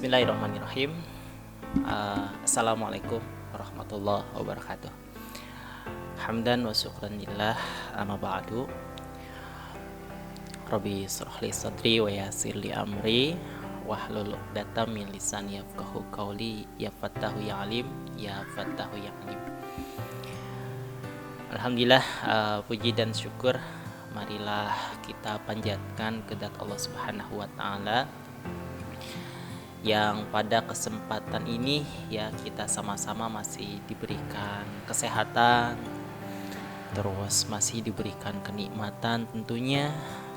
Bismillahirrahmanirrahim. Assalamualaikum warahmatullahi wabarakatuh. Hamdan wa syukran lillah, amma ba'du. Rabbi shrah li sadri wa yassir li amri wahlul 'uqdatam min lisani yafqahu qawli. Ya Fattahu ya Alim, ya Fattahu ya Alim. Alhamdulillah, puji dan syukur marilah kita panjatkan kepada Allah Subhanahu wa taala yang pada kesempatan ini ya kita sama-sama masih diberikan kesehatan, terus masih diberikan kenikmatan, tentunya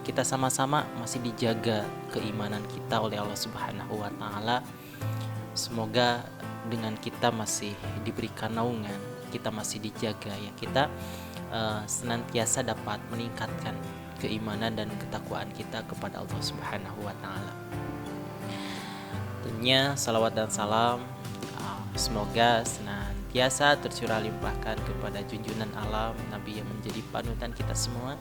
kita sama-sama masih dijaga keimanan kita oleh Allah Subhanahu wa taala. Semoga dengan kita masih diberikan naungan, kita masih dijaga ya, kita senantiasa dapat meningkatkan keimanan dan ketakwaan kita kepada Allah Subhanahu wa taala. Tentunya salawat dan salam semoga senantiasa tercurah limpahkan kepada junjungan alam Nabi yang menjadi panutan kita semua,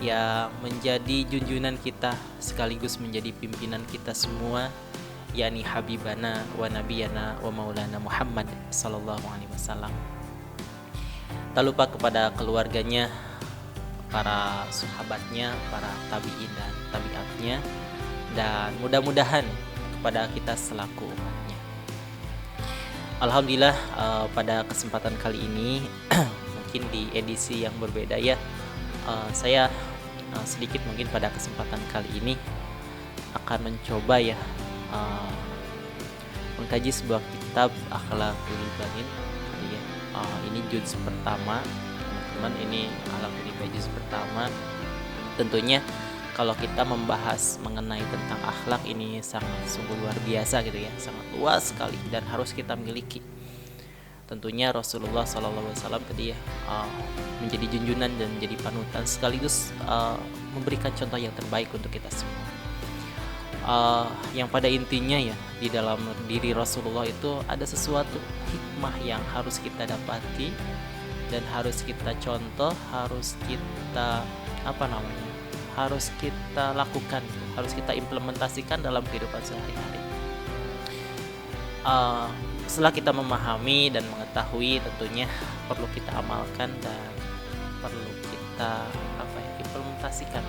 yang menjadi junjungan kita sekaligus menjadi pimpinan kita semua, yakni Habibana wa Nabiyana wa Maulana Muhammad sallallahu alaihi wasallam. Tak lupa kepada keluarganya, para sahabatnya, para tabi'in dan tabi'atnya, dan mudah-mudahan kepada kita selaku umatnya. Alhamdulillah, pada kesempatan kali ini mungkin di edisi yang berbeda ya, saya sedikit mungkin pada kesempatan kali ini akan mencoba ya mengkaji sebuah kitab Akhlaqul Ibanin ya. Ini juz pertama teman-teman, ini Akhlaqul Ibanin juz pertama. Tentunya kalau kita membahas mengenai tentang akhlak ini sangat sungguh luar biasa gitu ya, sangat luas sekali dan harus kita miliki. Tentunya Rasulullah SAW tadi ya menjadi junjunan dan menjadi panutan sekaligus memberikan contoh yang terbaik untuk kita semua. Yang pada intinya ya, di dalam diri Rasulullah itu ada sesuatu hikmah yang harus kita dapati dan harus kita contoh, harus kita harus kita lakukan, harus kita implementasikan dalam kehidupan sehari-hari. Setelah kita memahami dan mengetahui, tentunya perlu kita amalkan dan perlu kita implementasikan,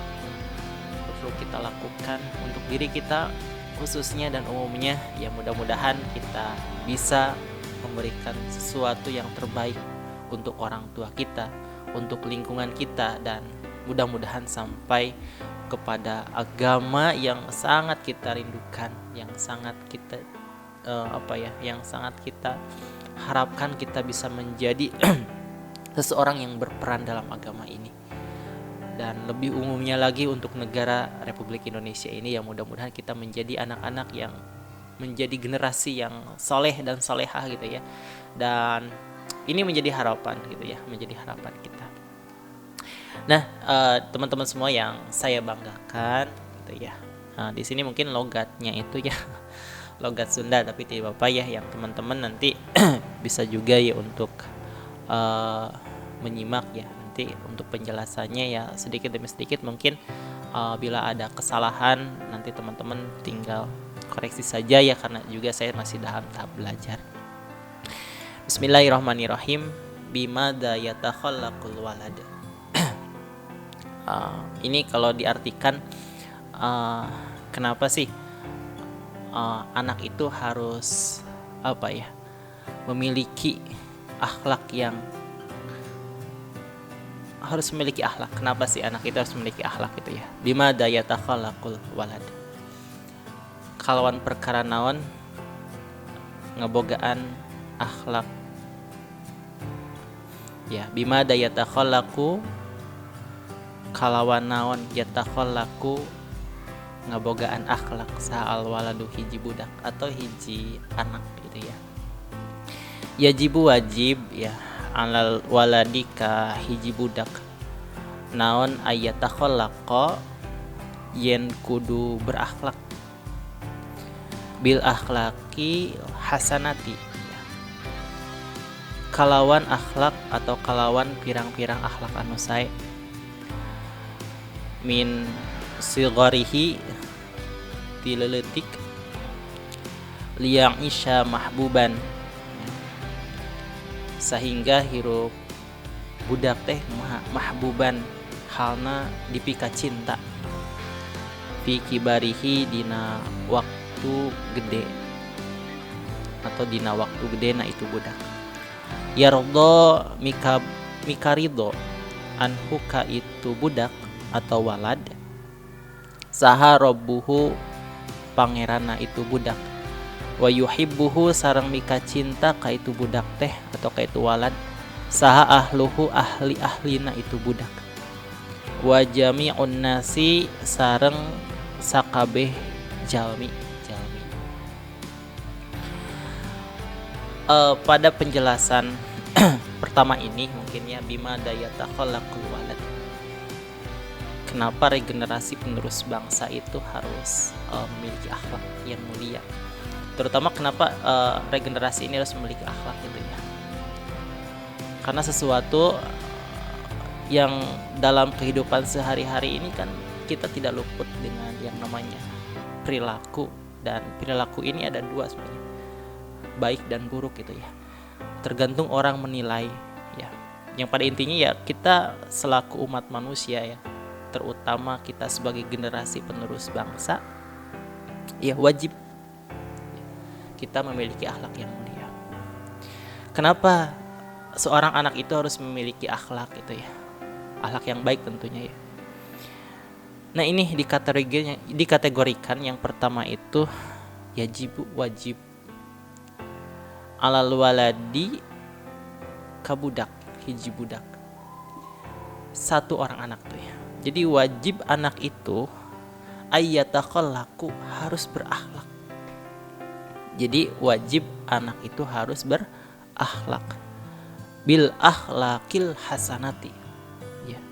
perlu kita lakukan untuk diri kita khususnya dan umumnya. Ya mudah-mudahan kita bisa memberikan sesuatu yang terbaik untuk orang tua kita, untuk lingkungan kita, dan mudah-mudahan sampai kepada agama yang sangat kita rindukan, yang sangat kita yang sangat kita harapkan kita bisa menjadi seseorang yang berperan dalam agama ini. Dan lebih umumnya lagi untuk negara Republik Indonesia ini, yang mudah-mudahan kita menjadi anak-anak yang menjadi generasi yang soleh dan solehah gitu ya. Dan ini menjadi harapan gitu ya, menjadi harapan kita. Nah, teman-teman semua yang saya banggakan gitu ya. Di sini mungkin logatnya itu ya logat Sunda, tapi tidak apa ya, yang teman-teman nanti bisa juga ya untuk menyimak ya, nanti untuk penjelasannya ya sedikit demi sedikit. Mungkin bila ada kesalahan nanti teman-teman tinggal koreksi saja ya, karena juga saya masih dalam tahap belajar. Bismillahirrahmanirrahim. Bimada yatakhallaqul walad. Ini kalau diartikan kenapa sih anak itu harus memiliki akhlak yang kenapa sih anak itu harus memiliki akhlak itu ya? Bima yatakhallaqul walad, kalawan perkara naon ngebogaan akhlak ya. Bima yatakhallaqu, kalawan naon yatakhallaqu ngabogaan akhlak sa'al waladu, hiji budak atau hiji anak gitu ya. Yajibu wajib ya alal waladika hiji budak naon ayatakhallaqa yen kudu berakhlak bil akhlaki hasanati ya. Kalawan akhlak atau kalawan pirang-pirang akhlak anu sae min sigarihi tileletik liya'isha mahbuban, sehingga hirup budak teh mahbuban halna dipika cinta, fi kibarihi dina waktu gede atau dina waktu gede na itu budak. Yardo mikarido anhu ka itu budak atau walad, saha robbuhu pangerana itu budak, wa yuhibbuhu sareng mika cinta ka itu budak teh atau ka itu walad, saha ahluhu ahli-ahlina itu budak, wa jami'un nasi sareng sakabeh jalmi. Pada penjelasan pertama ini mungkin ya, bima daya takhallaqul walad, kenapa regenerasi penerus bangsa itu harus memiliki akhlak yang mulia, terutama kenapa regenerasi ini harus memiliki akhlak itu ya, karena sesuatu yang dalam kehidupan sehari-hari ini kan kita tidak luput dengan yang namanya perilaku, dan perilaku ini ada dua sebenarnya, baik dan buruk gitu ya, tergantung orang menilai ya. Yang pada intinya ya, kita selaku umat manusia ya, terutama kita sebagai generasi penerus bangsa ya, wajib kita memiliki akhlak yang mulia. Kenapa seorang anak itu harus memiliki akhlak itu ya, akhlak yang baik tentunya ya. Nah ini dikategorikan yang pertama itu wajib alal waladi kabudak, hiji budak, satu orang anak tuh ya. Jadi wajib anak itu ayyatakhallaqu, harus berakhlak. Jadi wajib anak itu harus berakhlak, bil akhlaqil hasanati ya.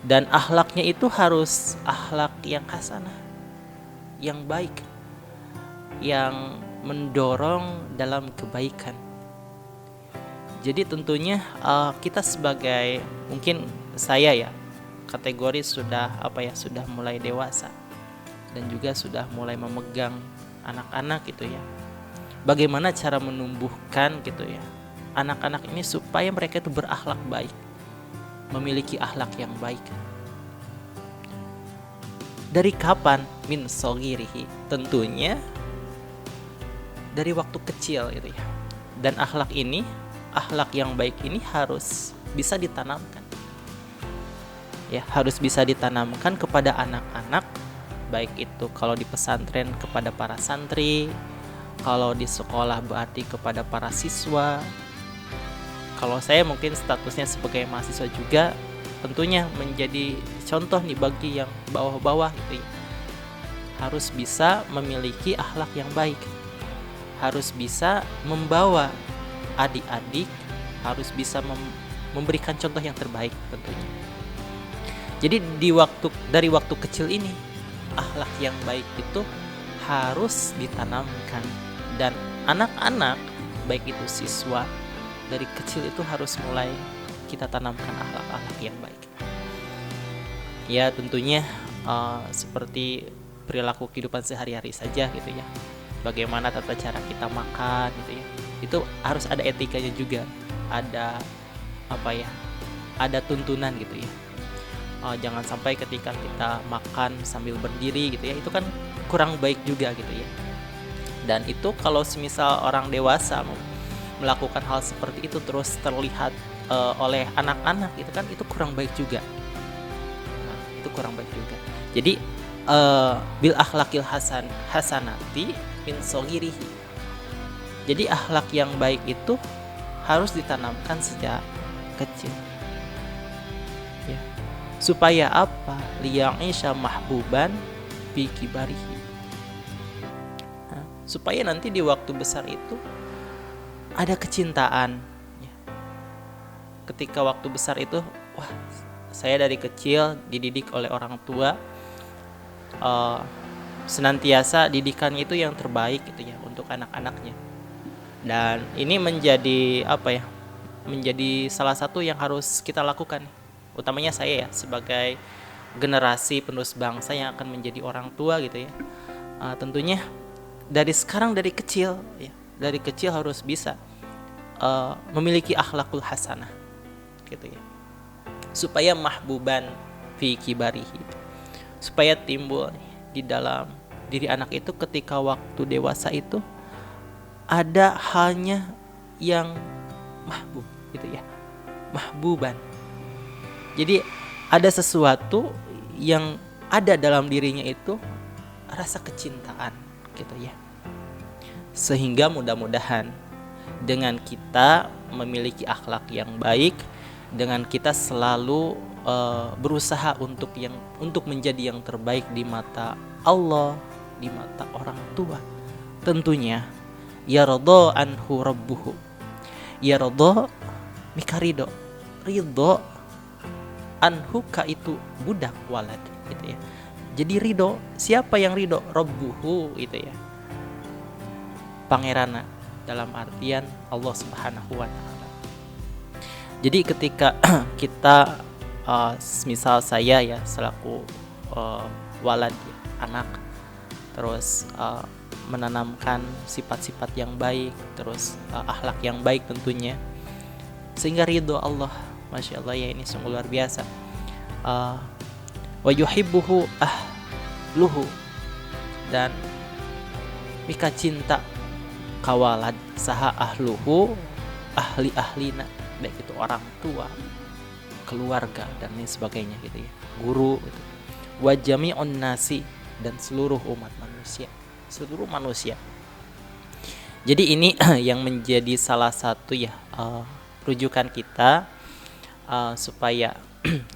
Dan akhlaknya itu harus akhlak yang hasanah, yang baik, yang mendorong dalam kebaikan. Jadi tentunya kita sebagai, mungkin saya ya, kategori sudah sudah mulai dewasa dan juga sudah mulai memegang anak-anak gitu ya. Bagaimana cara menumbuhkan gitu ya anak-anak ini supaya mereka itu berakhlak baik, memiliki akhlak yang baik. Dari kapan? Min sogirihi, tentunya dari waktu kecil gitu ya. Dan akhlak yang baik ini harus bisa ditanamkan ya, harus bisa ditanamkan kepada anak-anak, baik itu kalau di pesantren kepada para santri, kalau di sekolah berarti kepada para siswa. Kalau saya mungkin statusnya sebagai mahasiswa juga tentunya menjadi contoh nih bagi yang bawah-bawah gitu ya, harus bisa memiliki akhlak yang baik, harus bisa membawa adik-adik, harus bisa memberikan contoh yang terbaik tentunya. Jadi dari waktu kecil ini akhlak yang baik itu harus ditanamkan, dan anak-anak baik itu siswa dari kecil itu harus mulai kita tanamkan akhlak-akhlak yang baik. Ya tentunya seperti perilaku kehidupan sehari-hari saja gitu ya. Bagaimana tata cara kita makan gitu ya, itu harus ada etikanya juga, ada ada tuntunan gitu ya. Jangan sampai ketika kita makan sambil berdiri gitu ya, itu kan kurang baik juga gitu ya. Dan itu kalau semisal orang dewasa melakukan hal seperti itu terus terlihat oleh anak-anak, itu kan itu kurang baik juga. Nah, itu kurang baik juga. Jadi bil akhlakil hasanati min sogirihi. Jadi akhlak yang baik itu harus ditanamkan sejak kecil ya. Supaya apa? Liya'isha mahbuban fi kibarihi. Nah, supaya nanti di waktu besar itu ada kecintaan ya. Ketika waktu besar itu, wah, saya dari kecil dididik oleh orang tua, senantiasa didikannya itu yang terbaik gitu ya untuk anak-anaknya. Dan ini menjadi menjadi salah satu yang harus kita lakukan, utamanya saya ya sebagai generasi penerus bangsa yang akan menjadi orang tua gitu ya. Tentunya dari sekarang, dari kecil ya, dari kecil harus bisa memiliki akhlakul hasanah gitu ya, supaya mahbuban fi kibarihi, supaya timbul di dalam diri anak itu ketika waktu dewasa itu ada halnya yang mahbub gitu ya, mahbuban. Jadi ada sesuatu yang ada dalam dirinya itu rasa kecintaan gitu ya, sehingga mudah-mudahan dengan kita memiliki akhlak yang baik, dengan kita selalu berusaha untuk menjadi yang terbaik di mata Allah, di mata orang tua, tentunya yaradha anhu rabbuhu, yaradha mika ridho anhu ka itu budak walad gitu ya. Jadi ridho, siapa yang ridho? Rabbuhu itu ya, pangerana, dalam artian Allah Subhanahu wa taala. Jadi ketika kita misal saya ya selaku walad ya, anak, terus menanamkan sifat-sifat yang baik, terus akhlak yang baik tentunya, sehingga ridho Allah, Masya Allah ya, ini sungguh luar biasa. Wa yuhibbuhu ahluhu, dan mika cinta kawalad saha ahluhu, ahli-ahlina, baik itu orang tua, keluarga dan lain sebagainya gitu ya, guru gitu. Wa jami'un nasi, dan seluruh umat manusia, seluruh manusia. Jadi ini yang menjadi salah satu ya rujukan kita supaya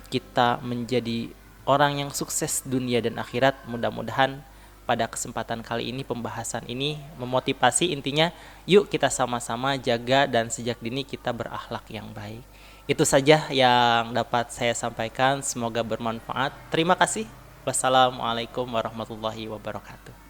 kita menjadi orang yang sukses dunia dan akhirat. Mudah-mudahan pada kesempatan kali ini pembahasan ini memotivasi, intinya yuk kita sama-sama jaga dan sejak dini kita berakhlak yang baik. Itu saja yang dapat saya sampaikan, semoga bermanfaat. Terima kasih. Wassalamualaikum warahmatullahi wabarakatuh.